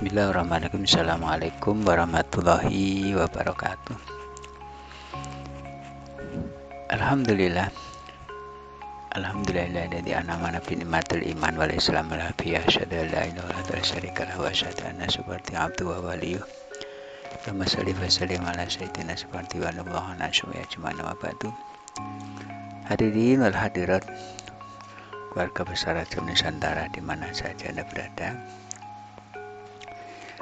Bismillahirrahmanirrahim. Assalamualaikum warahmatullahi wabarakatuh. Alhamdulillah. Alhamdulillahilladzi an'ama bi ni'matil iman wal islam wal afiyah. Asyhadu an la ilaha illallah wa syarika lahu wa asyhadu anna seperti abdu wa waliyuh. Allahumma shalli wa sallim ala sayyidina seperti wa nabiyyina nasyuya ajmain wa ba'du. Hadirin wal hadirat, keluarga besar Radio Nusantara di mana saja Anda berada.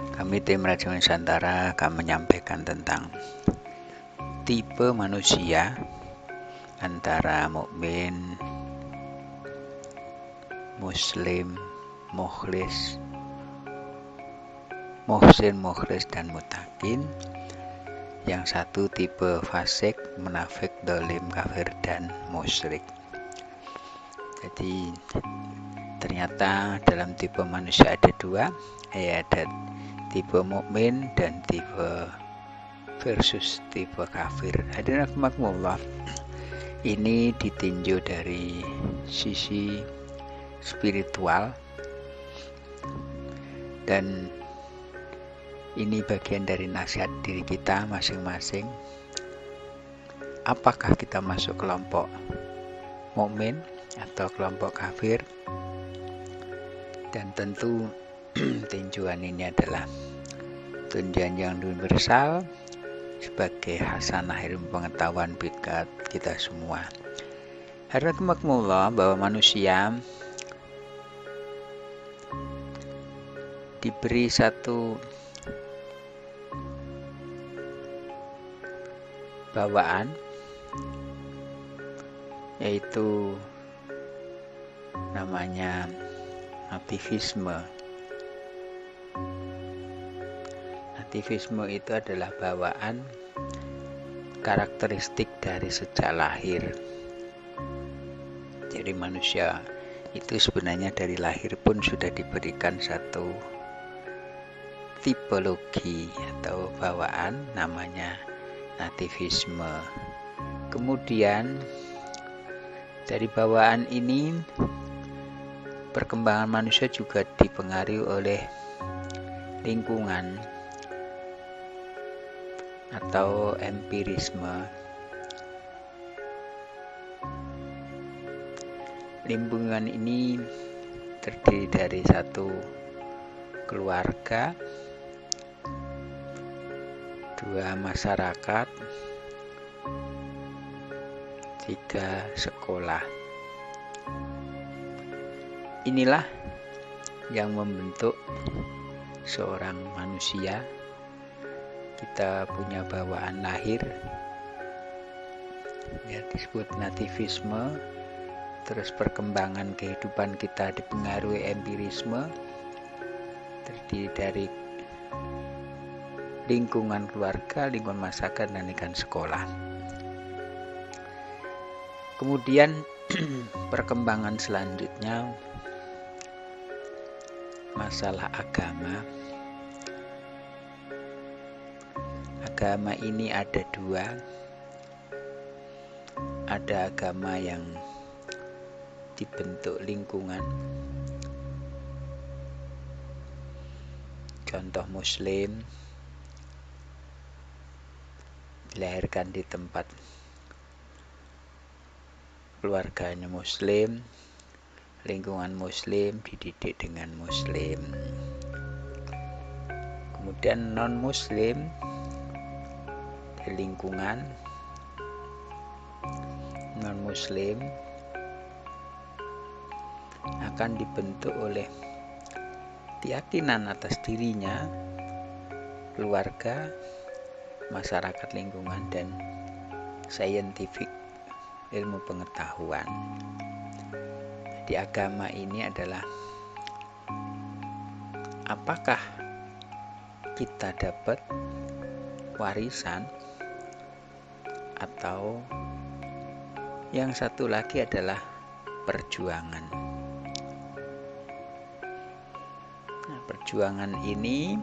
Kami tim Radio Nusantara akan menyampaikan tentang tipe manusia antara mukmin, muslim, mukhlis, muhsin, mukhlis, dan mutakin. Yang satu tipe fasik, munafik, dolim, kafir, dan musyrik. Jadi ternyata dalam tipe manusia ada dua, ada tipe mukmin dan tipe versus tipe kafir. Hadirin rahimakumullah, ini ditinjau dari sisi spiritual dan ini bagian dari nasihat diri kita masing-masing. Apakah kita masuk kelompok mukmin atau kelompok kafir? Dan tentu tinjauan ini adalah tinjauan yang universal sebagai hasanah ilmu pengetahuan bid'ah kita semua. Harakumullah bahwa manusia diberi satu bawaan, yaitu namanya nativisme. Nativisme itu adalah bawaan karakteristik dari sejak lahir. Jadi manusia itu sebenarnya dari lahir pun sudah diberikan satu tipologi atau bawaan namanya nativisme. Kemudian dari bawaan ini perkembangan manusia juga dipengaruhi oleh lingkungan atau empirisme. Lingkungan ini terdiri dari satu keluarga, dua masyarakat, tiga sekolah. Inilah yang membentuk seorang manusia. Kita punya bawaan lahir, ya, disebut nativisme. Terus perkembangan kehidupan kita dipengaruhi empirisme, terdiri dari lingkungan keluarga, lingkungan masyarakat, dan lingkungan sekolah. Kemudian perkembangan selanjutnya masalah agama. Agama ini ada dua. Ada agama yang dibentuk lingkungan, contoh muslim, dilahirkan di tempat keluarganya muslim, lingkungan muslim, dididik dengan muslim. Kemudian non muslim, di lingkungan non muslim akan dibentuk oleh keyakinan atas dirinya, keluarga, masyarakat, lingkungan, dan saintifik, ilmu pengetahuan. Jadi agama ini adalah apakah kita dapat warisan, atau yang satu lagi adalah perjuangan. Nah, perjuangan ini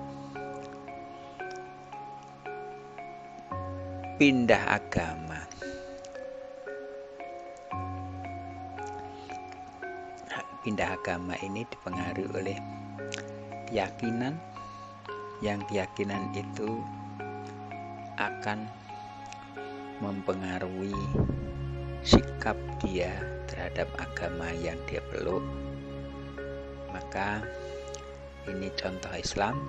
pindah agama. Pindah agama ini dipengaruhi oleh keyakinan yang keyakinan itu akan mempengaruhi sikap dia terhadap agama yang dia peluk. Maka ini contoh Islam.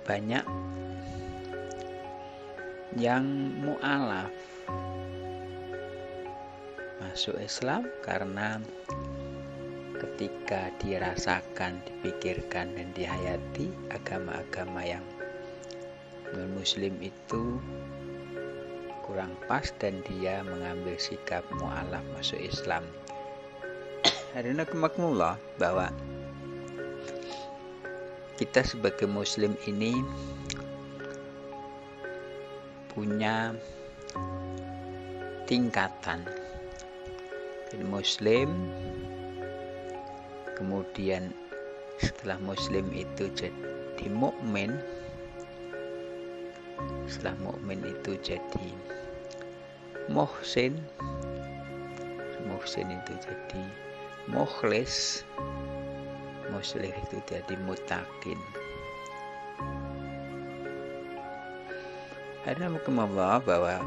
Banyak yang mu'alaf masuk Islam karena ketika dirasakan, dipikirkan, dan dihayati agama-agama yang non-muslim itu kurang pas dan dia mengambil sikap mu'alaf masuk Islam. Karena kemakmulah bahwa kita sebagai muslim ini punya tingkatan. Jadi muslim, kemudian setelah muslim itu jadi mukmin, setelah mukmin itu jadi muhsin, muhsin itu jadi mukhlis, mukhlis itu jadi muttaqin. Karena membawa bahwa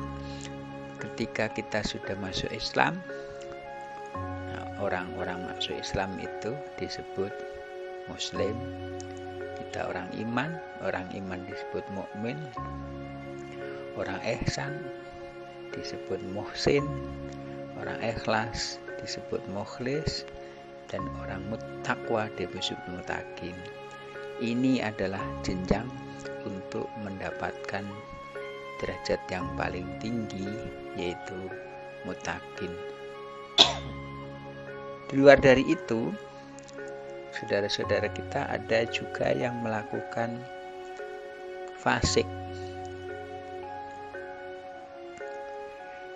ketika kita sudah masuk Islam, orang-orang masuk Islam itu disebut muslim. Kita orang iman disebut mukmin. Orang ihsan disebut muhsin, orang ikhlas disebut mukhlis, dan orang muttaqwa disebut muttaqin. Ini adalah jenjang untuk mendapatkan derajat yang paling tinggi, yaitu muttaqin. Di luar dari itu, saudara-saudara kita ada juga yang melakukan fasik.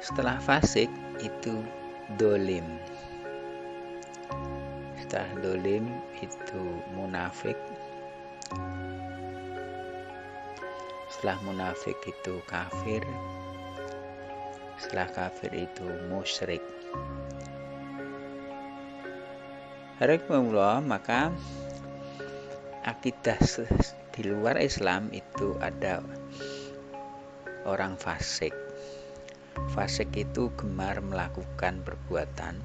Setelah fasik itu dolim. Setelah dolim itu munafik. Setelah munafik itu kafir. Setelah kafir itu musyrik. Harakumullah, maka akidah di luar Islam itu ada orang fasik. Fasik itu gemar melakukan perbuatan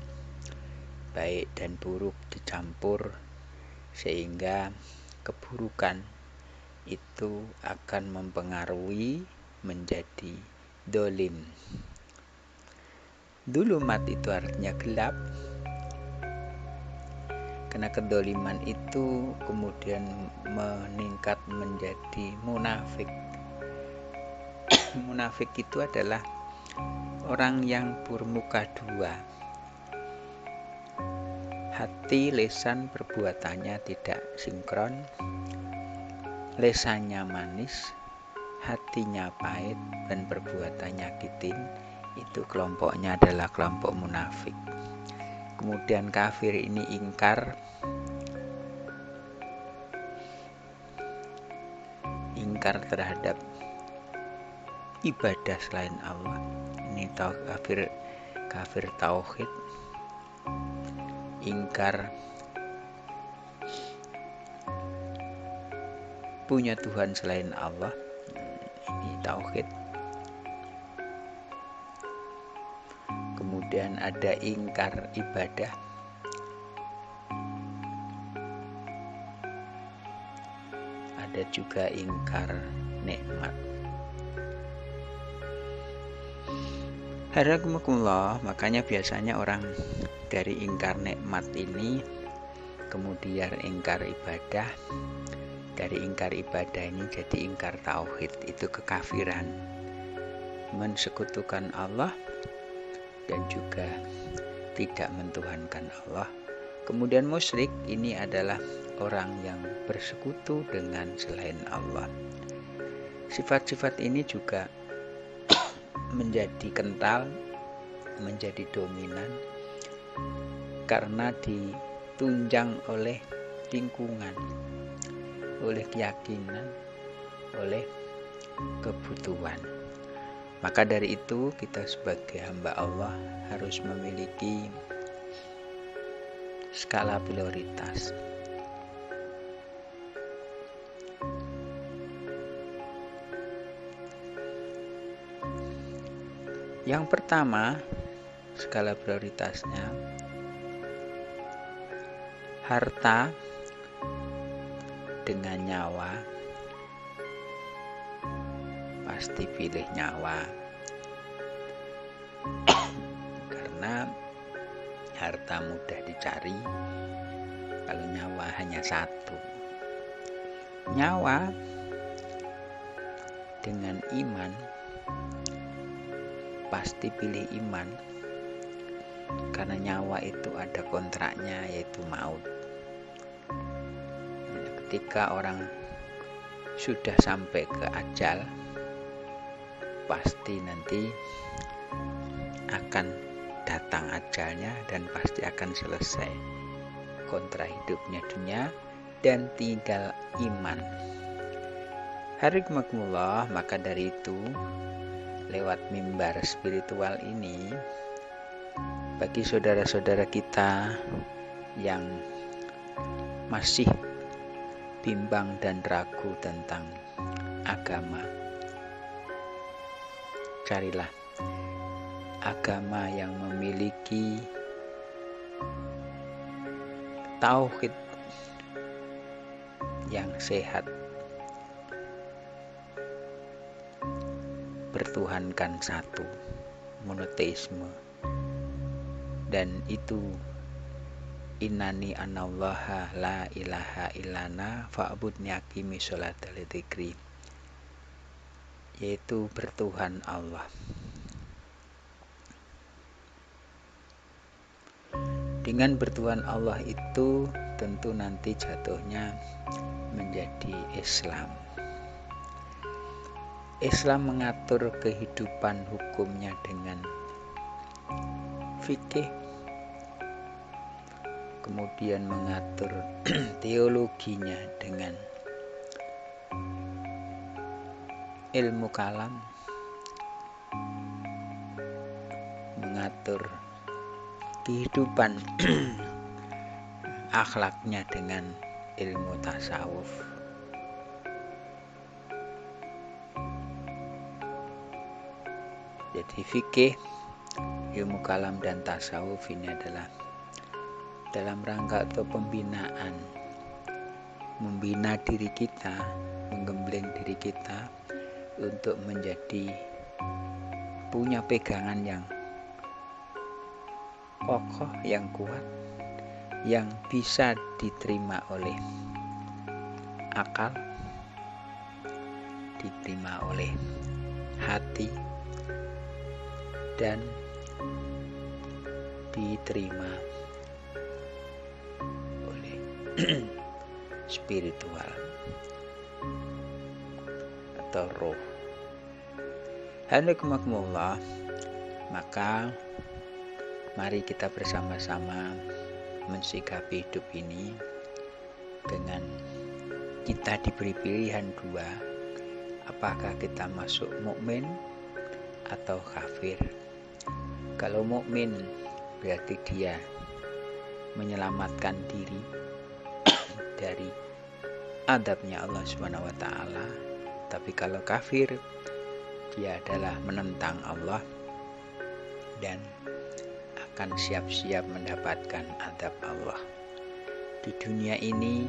baik dan buruk dicampur, sehingga keburukan itu akan mempengaruhi menjadi dolim. Dulumat itu artinya gelap, karena kedoliman itu kemudian meningkat menjadi munafik. Munafik itu adalah orang yang bermuka dua. Hati, lisan, perbuatannya tidak sinkron. Lisannya manis, hatinya pahit, dan perbuatannya nyakitin. Itu kelompoknya adalah kelompok munafik. Kemudian kafir ini ingkar terhadap ibadah selain Allah. Ini kafir tauhid, ingkar punya Tuhan selain Allah. Ini tauhid. Kemudian ada ingkar ibadah, ada juga ingkar nikmat. Harakumullah, makanya biasanya orang dari ingkar nikmat ini kemudian ingkar ibadah, dari ingkar ibadah ini jadi ingkar tauhid, itu kekafiran, mensekutukan Allah dan juga tidak mentuhankan Allah. Kemudian musyrik ini adalah orang yang bersekutu dengan selain Allah. Sifat-sifat ini juga menjadi kental, menjadi dominan karena ditunjang oleh lingkungan, oleh keyakinan, oleh kebutuhan. Maka dari itu kita sebagai hamba Allah harus memiliki skala prioritas. Yang pertama, skala prioritasnya harta dengan nyawa. Pasti pilih nyawa. Karena harta mudah dicari, kalau nyawa hanya satu. Nyawa dengan iman, pasti pilih iman, karena nyawa itu ada kontraknya, yaitu maut. Ketika orang sudah sampai ke ajal, pasti nanti akan datang ajalnya dan pasti akan selesai kontrak hidupnya dunia dan tinggal iman. Harikumullah, maka dari itu lewat mimbar spiritual ini, bagi saudara-saudara kita yang masih bimbang dan ragu tentang agama, carilah agama yang memiliki tauhid yang sehat, bertuhankan satu, monoteisme, dan itu innani anallaha la ilaha illana fa'budni aqimi sholata lidzikri, yaitu bertuhan Allah. Dengan bertuhan Allah itu tentu nanti jatuhnya menjadi Islam. Islam mengatur kehidupan hukumnya dengan fikih, kemudian mengatur teologinya dengan ilmu kalam, mengatur kehidupan akhlaknya dengan ilmu tasawuf. Jadi fikih, ilmu kalam dan tasawuf ini adalah dalam rangka atau pembinaan, membina diri kita, menggembleng diri kita untuk menjadi punya pegangan yang kokoh, yang kuat, yang bisa diterima oleh akal, diterima oleh hati, dan diterima oleh spiritual atau roh. Hanakumullah, maka mari kita bersama-sama mensikapi hidup ini dengan kita diberi pilihan dua, apakah kita masuk mukmin atau kafir. Kalau mukmin berarti dia menyelamatkan diri dari adabnya Allah Subhanahu wa taala. Tapi kalau kafir, dia adalah menentang Allah dan akan siap-siap mendapatkan adab Allah. Di dunia ini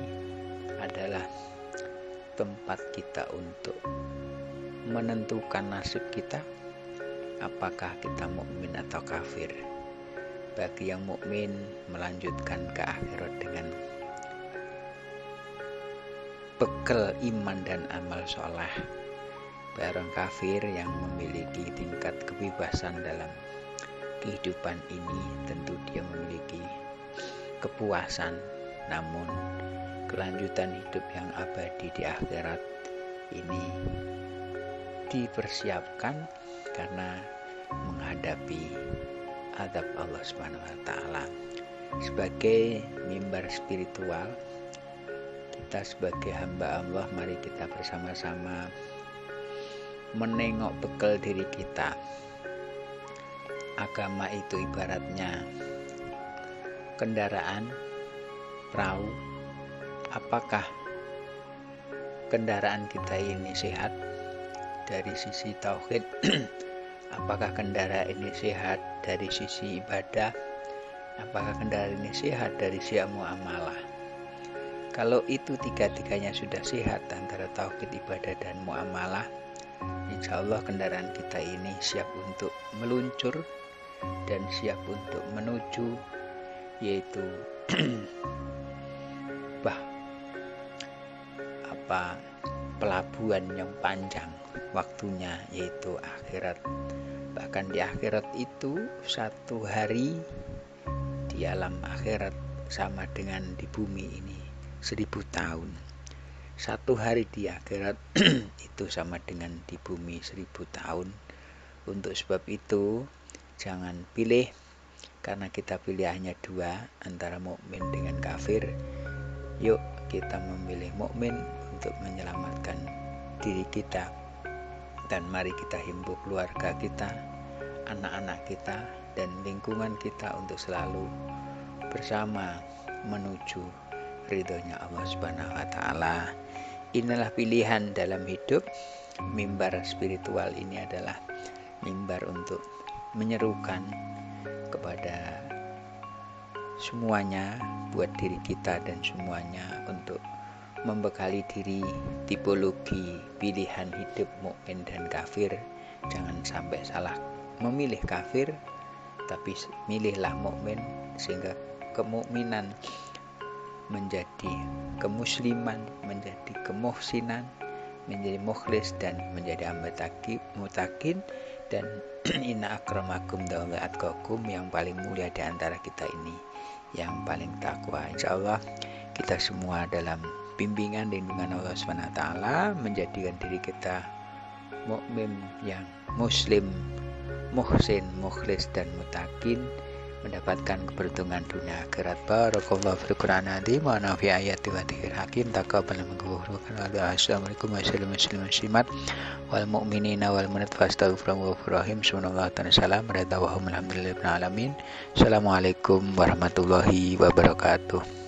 adalah tempat kita untuk menentukan nasib kita, apakah kita mukmin atau kafir. Bagi yang mukmin melanjutkan ke akhirat dengan bekal iman dan amal soleh. Barang kafir yang memiliki tingkat kebebasan dalam kehidupan ini, tentu dia memiliki kepuasan, namun kelanjutan hidup yang abadi di akhirat ini dipersiapkan karena menghadapi adab Allah Subhanahu wa taala. Sebagai mimbar spiritual, kita sebagai hamba Allah, mari kita bersama-sama menengok bekal diri kita. Agama itu ibaratnya kendaraan perahu, apakah kendaraan kita ini sehat dari sisi tauhid? Apakah kendaraan ini sehat dari sisi ibadah? Apakah kendaraan ini sehat dari sisi muamalah? Kalau itu tiga-tiganya sudah sehat antara tauhid, ibadah, dan muamalah, insya Allah kendaraan kita ini siap untuk meluncur dan siap untuk menuju yaitu pelabuhan yang panjang waktunya, yaitu akhirat. Bahkan di akhirat itu satu hari di alam akhirat sama dengan di bumi ini 1000 tahun. Satu hari di akhirat itu sama dengan di bumi 1000 tahun. Untuk sebab itu jangan pilih, karena kita pilihannya dua, antara mukmin dengan kafir. Yuk kita memilih mukmin untuk menyelamatkan diri kita, dan mari kita himbau keluarga kita, anak-anak kita, dan lingkungan kita untuk selalu bersama menuju ridhonya Allah Subhanahu wa Ta'ala. Inilah pilihan dalam hidup. Mimbar spiritual ini adalah mimbar untuk menyerukan kepada semuanya, buat diri kita dan semuanya, untuk membekali diri tipologi pilihan hidup mukmin dan kafir. Jangan sampai salah memilih kafir, tapi milihlah mukmin, sehingga kemukminan menjadi kemusliman, menjadi kemuhsinan, menjadi mukhlis, dan menjadi mutakin. Dan inna akramakum indallahi atqakum, yang paling mulia di antara kita ini yang paling takwa. Insyaallah kita semua dalam bimbingan lindungan Allah SWT menjadikan diri kita mukmin yang muslim, muhsin, mukhlis, dan mutakin, mendapatkan keberuntungan dunia akhirat. Barakallahu fil Qur'an azim wa nafi ayati wa dzikril hakim. Taqabbal minkum. Assalamualaikum warahmatullahi wabarakatuh. Wal mu'minina wal mu'minat fastaghfirullaha rahim. Subhanallah wa salam alhamdulillahil alamin. Assalamualaikum warahmatullahi wabarakatuh.